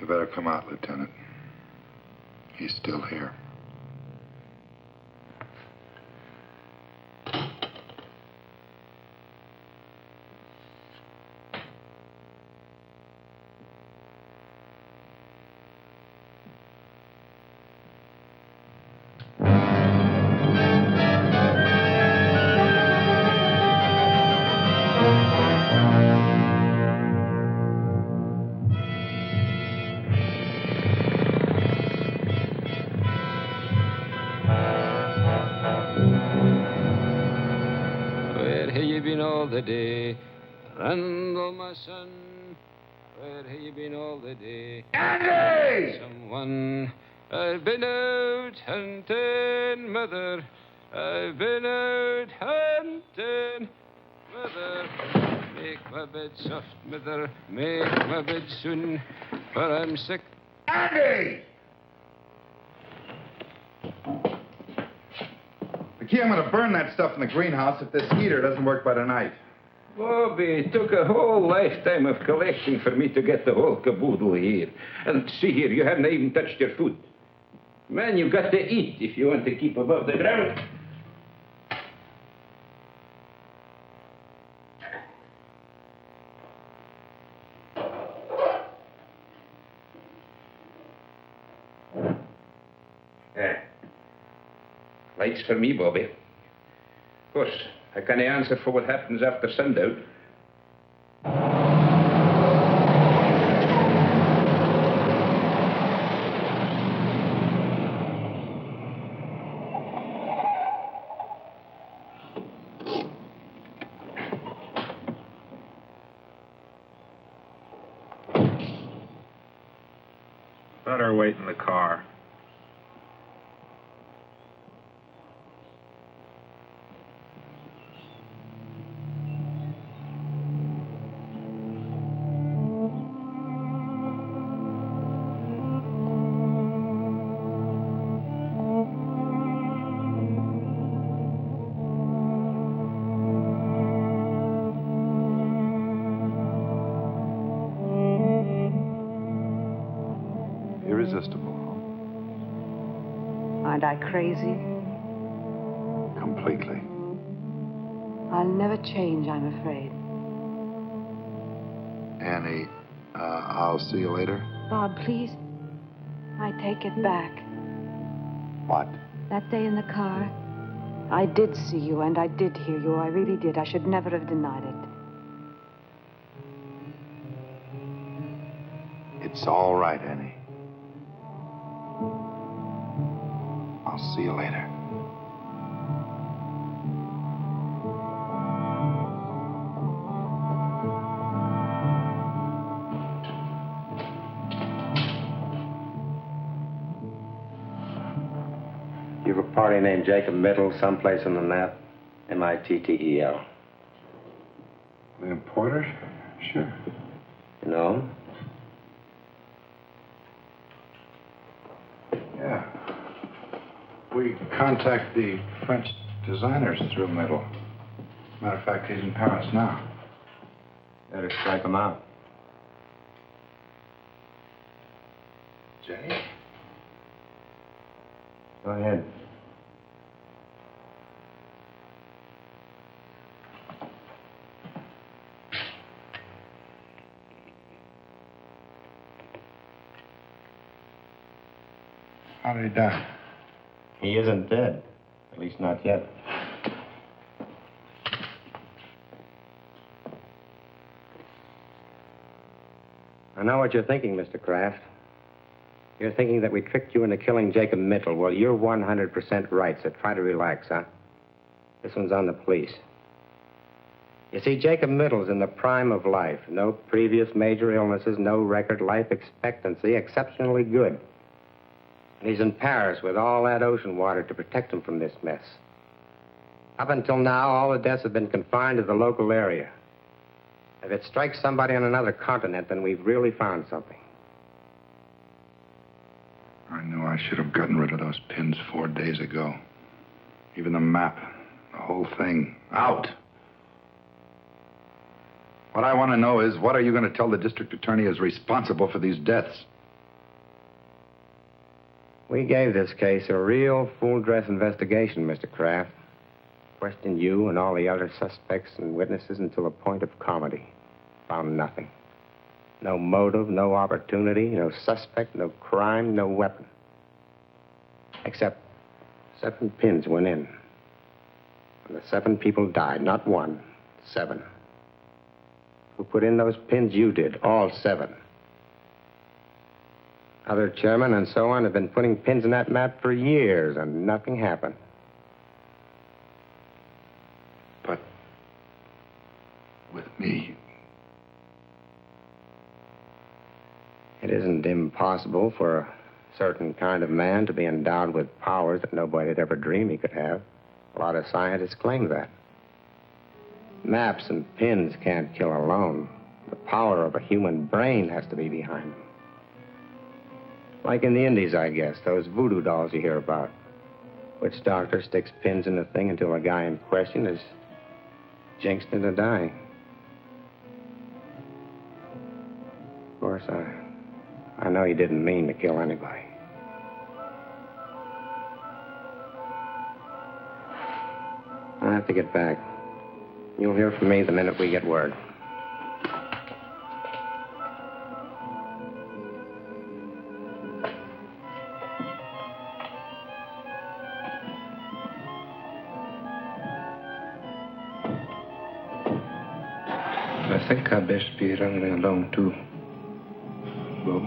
You better come out, Lieutenant. He's still here. The day, Randall, my son, where have you been all the day? Andy! Someone, I've been out hunting, mother. I've been out hunting, mother. Make my bed soft, mother. Make my bed soon, for I'm sick. Andy! McKee, I'm going to burn that stuff in the greenhouse if this heater doesn't work by tonight. Bobby, it took a whole lifetime of collecting for me to get the whole caboodle here. And see here, you haven't even touched your food. Man, you've got to eat if you want to keep above the ground. Lights for me, Bobby. Of course, I can't answer for what happens after sundown. Better wait in the car. Irresistible. Aren't I crazy? Completely. I'll never change, I'm afraid. Annie, I'll see you later. Bob, please. I take it back. What? That day in the car, I did see you and I did hear you. I really did. I should never have denied it. It's all right, Annie. I'll see you later. You've a party named Jacob Mittel someplace on the map? M-I-T-T-E-L. The importer? Sure. You know him? Yeah. We contact the French designers through Mittel. Matter of fact, he's in Paris now. Better strike him out. Jenny? Go ahead. How did he die? He isn't dead. At least not yet. I know what you're thinking, Mr. Kraft. You're thinking that we tricked you into killing Jacob Mittel. Well, you're 100% right, so try to relax, huh? This one's on the police. You see, Jacob Mittel's in the prime of life. No previous major illnesses, no record life expectancy, exceptionally good. And he's in Paris with all that ocean water to protect him from this mess. Up until now, all the deaths have been confined to the local area. If it strikes somebody on another continent, then we've really found something. I knew I should have gotten rid of those pins 4 days ago. Even the map, the whole thing, out. What I want to know is, what are you going to tell the district attorney is responsible for these deaths? We gave this case a real full-dress investigation, Mr. Kraft. Questioned you and all the other suspects and witnesses until the point of comedy. Found nothing. No motive, no opportunity, no suspect, no crime, no weapon. Except 7 pins went in. And the 7 people died. Not 1, 7. Who put in those pins? You did. All 7. Other chairmen and so on have been putting pins in that map for years, and nothing happened. But with me, it isn't impossible for a certain kind of man to be endowed with powers that nobody had ever dreamed he could have. A lot of scientists claim that. Maps and pins can't kill alone. The power of a human brain has to be behind them. Like in the Indies, I guess, those voodoo dolls you hear about. Witch doctor sticks pins in the thing until the guy in question is jinxed into dying. Of course, I know he didn't mean to kill anybody. I have to get back. You'll hear from me the minute we get word. I think I'd best be running along, too. Bob.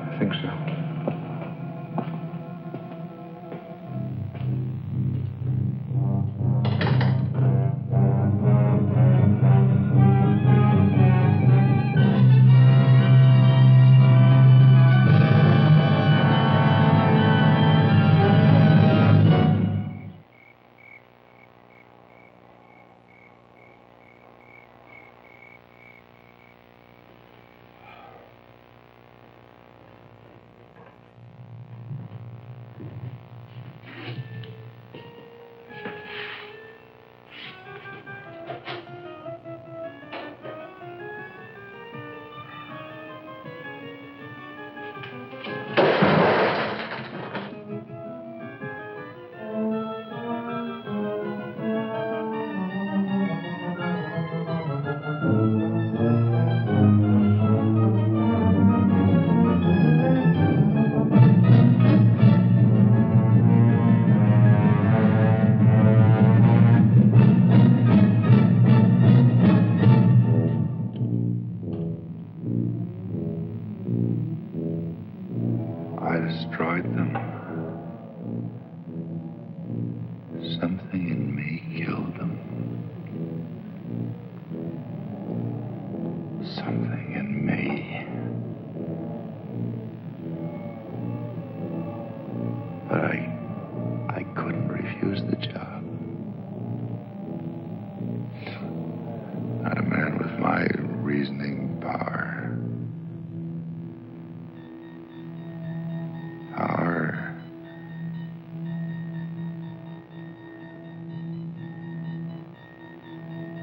I think so.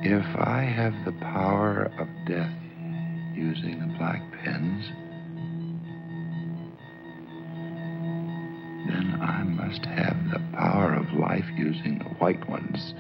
If I have the power of death using the black pens, then I must have the power of life using the white ones.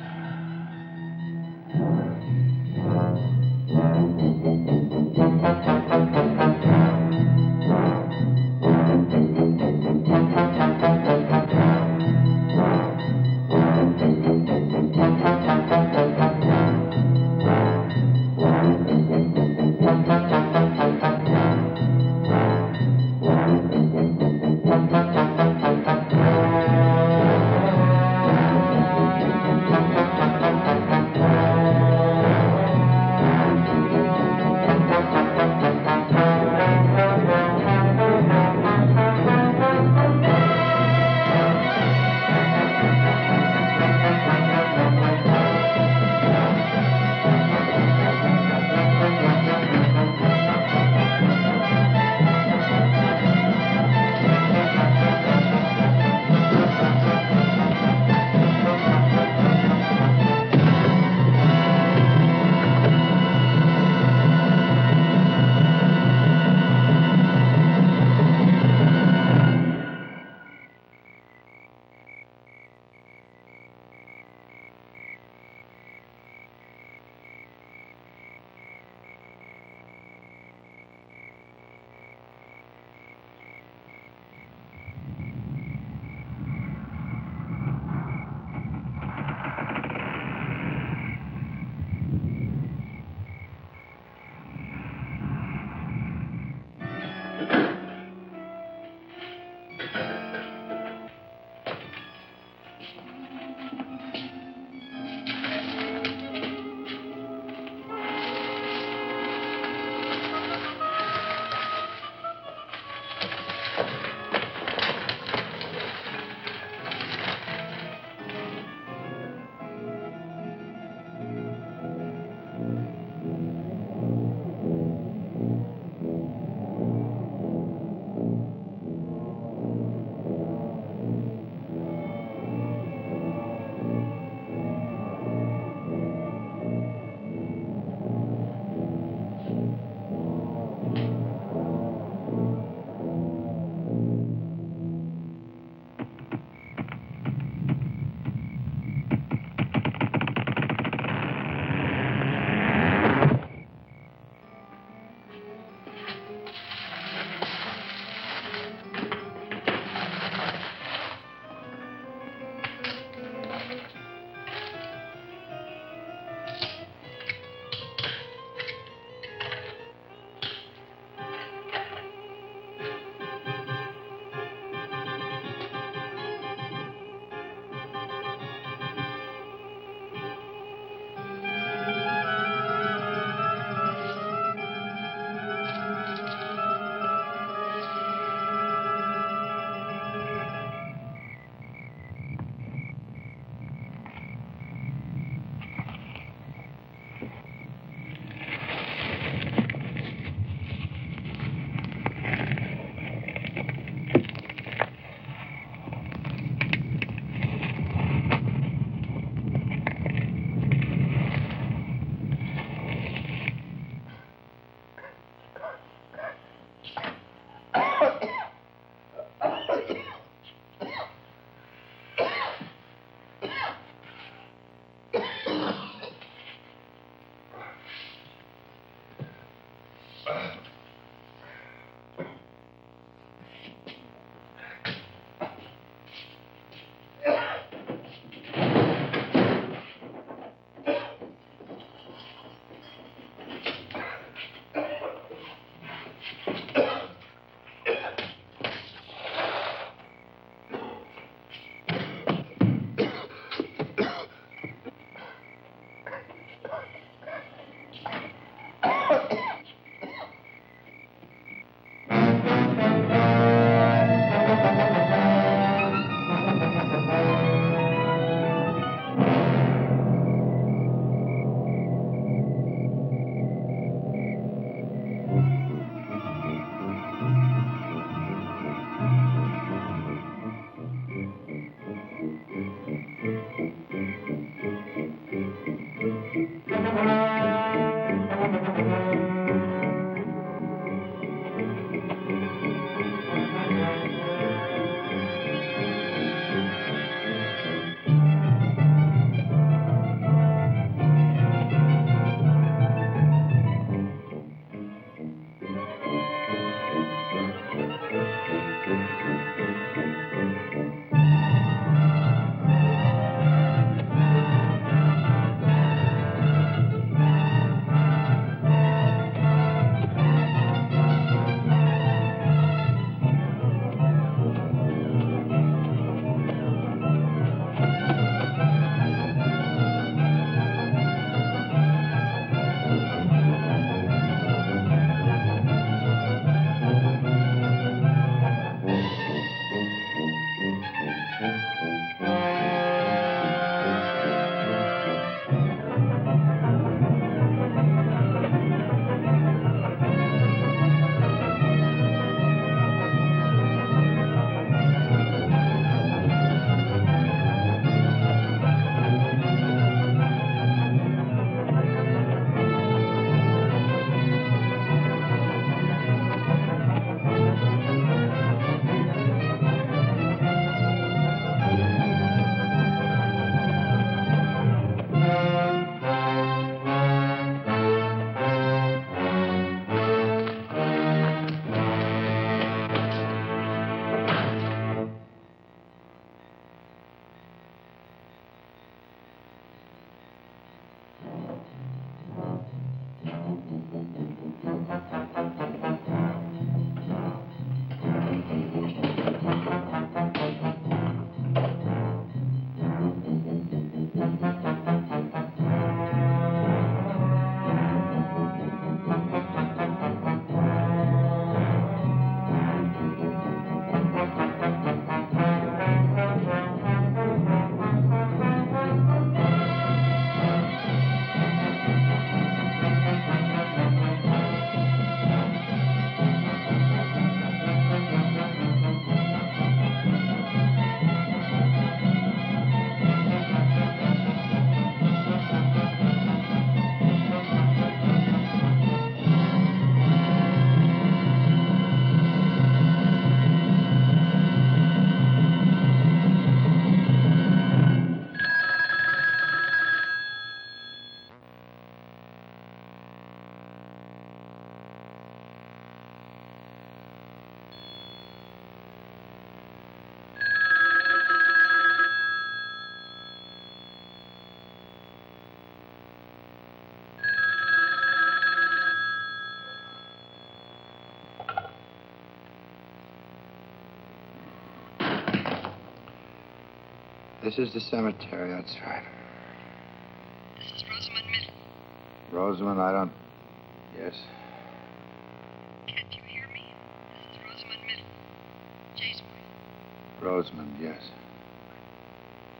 This is the cemetery, that's right. This is Rosamund Middle. Rosamund, I don't... Yes. Can't you hear me? This is Rosamund Middle. Jay's wife. Rosamund, yes.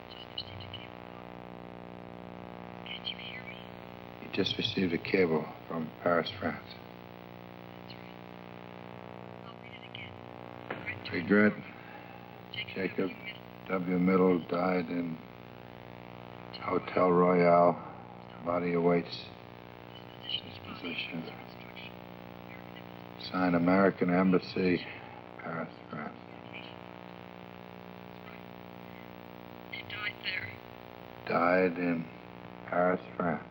Just received a cable. Can't you hear me? You just received a cable from Paris, France. That's right. I'll read it again. Regret. Jacob W. Middle died in Hotel Royale. Body awaits disposition. Signed American Embassy, Paris, France. He died there. Died in Paris, France.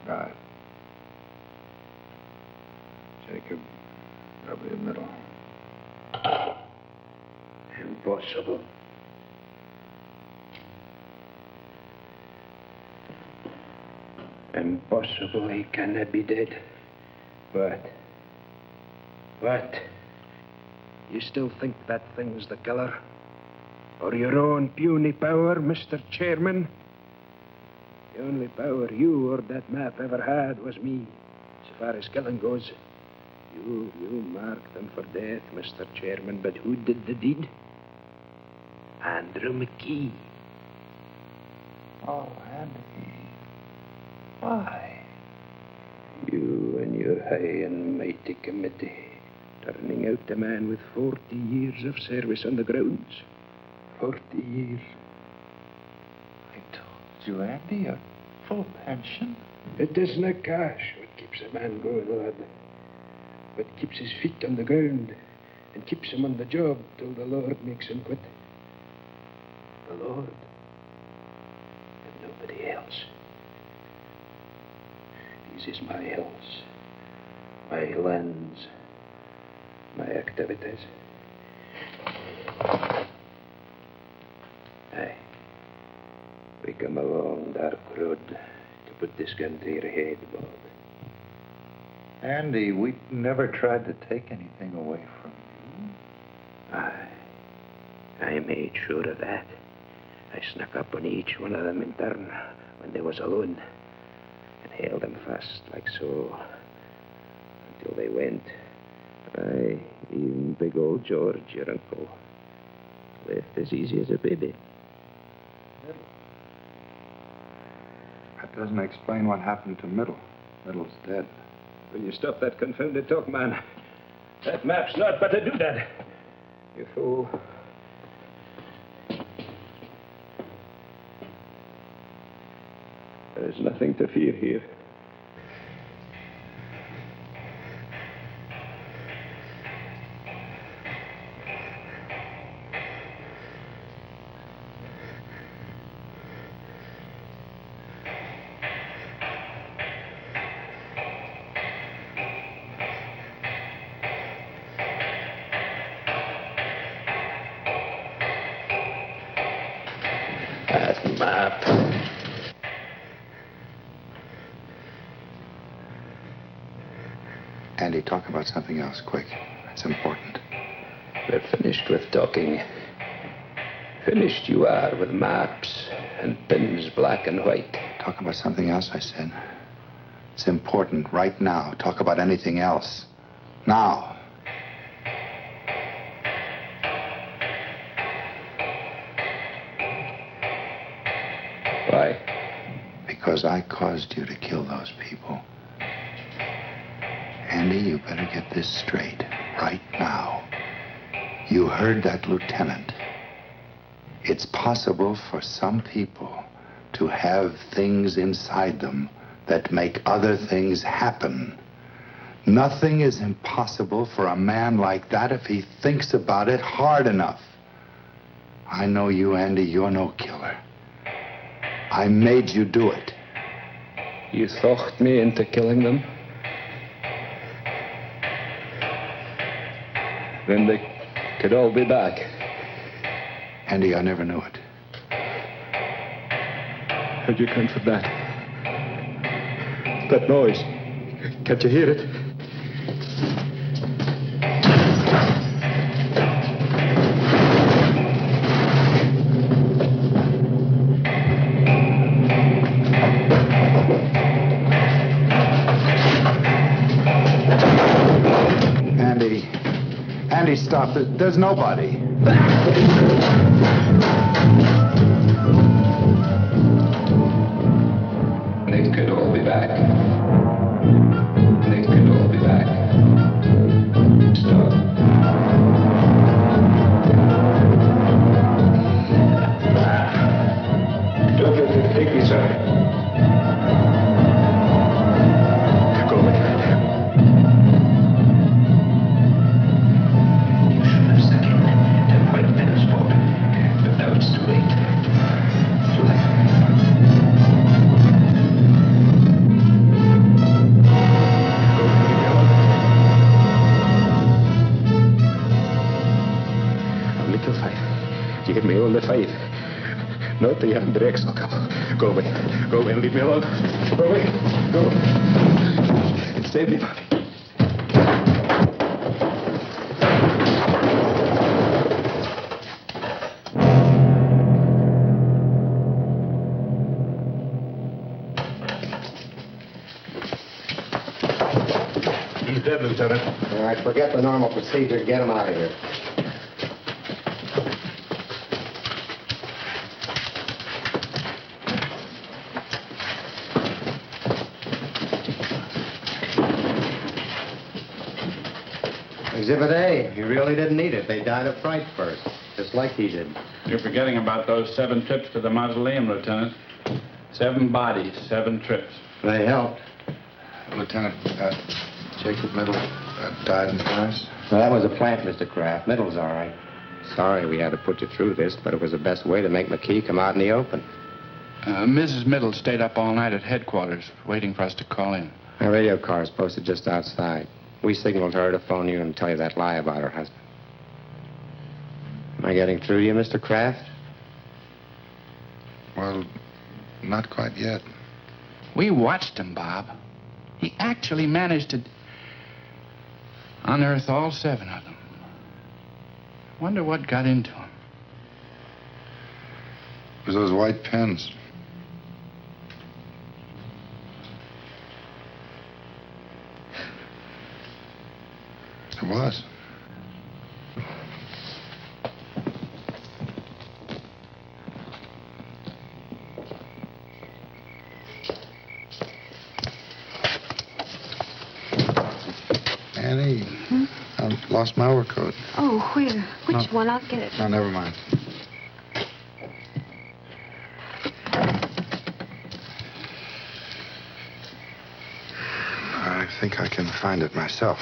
Died. Jacob W. Middle. Impossible. Impossible. He cannot be dead. What? You still think that thing's the killer? Or your own puny power, Mr. Chairman? The only power you or that map ever had was me, as far as killing goes. You marked them for death, Mr. Chairman, but who did the deed? Andrew McKee. Oh, Andy. Why? You and your high and mighty committee, turning out a man with 40 years of service on the grounds. 40 years. I told you, Andy, a full pension. It isn't cash what keeps a man going, lad. What keeps his feet on the ground and keeps him on the job till the Lord makes him quit. The Lord and nobody else. This is my house, my lands, my activities. Aye. We come along dark road to put this gun to your head, Bob. Andy, we never tried to take anything away from you. Aye. I made sure of that. I snuck up on each one of them in turn when they was alone and held them fast like so until they went. Aye, even big old George, your uncle, left as easy as a baby. That doesn't explain what happened to Middle. Middle's dead. Will you stop that confounded talk, man? That map's not but a doodad. You fool. There's nothing to fear here. That map. Andy, talk about something else, quick. It's important. We're finished with talking. Finished you are with maps and pins black and white. Talk about something else, I said. It's important right now. Talk about anything else. Now. Why? Because I caused you to kill those people. Andy, you better get this straight right now. You heard that lieutenant. It's possible for some people to have things inside them that make other things happen. Nothing is impossible for a man like that if he thinks about it hard enough. I know you, Andy. You're no killer. I made you do it. You talked me into killing them? Then they could all be back. Andy, I never knew it. How'd you come for that? That noise. Can't you hear it? Andy, stop. There's nobody. They could all be back. They could all be back. Stop. Don't let them take me, sir. Go with that. You should have said it. The white man's fault. Without known the faith. Not the Andrex. Go away. Go away and leave me alone. Go away. Go. And save me, Bobby. He's dead, Lieutenant. All right, forget the normal procedure. Get him out of here. Exhibit A. He really didn't need it. They died of fright first, just like he did. You're forgetting about those 7 trips to the mausoleum, Lieutenant. 7 bodies, 7 trips. They helped. Lieutenant, Jacob Middle died in France. Well, that was a plant, Mr. Kraft. Middle's all right. Sorry we had to put you through this, but it was the best way to make McKee come out in the open. Mrs. Middle stayed up all night at headquarters, waiting for us to call in. Our radio car is posted just outside. We signaled her to phone you and tell you that lie about her husband. Am I getting through to you, Mr. Kraft? Well, not quite yet. We watched him, Bob. He actually managed to unearth all 7 of them. Wonder what got into him. It was those white pens. It was. Annie, I lost my overcoat. Oh, where? Which one? I'll get it. No, never mind. I think I can find it myself.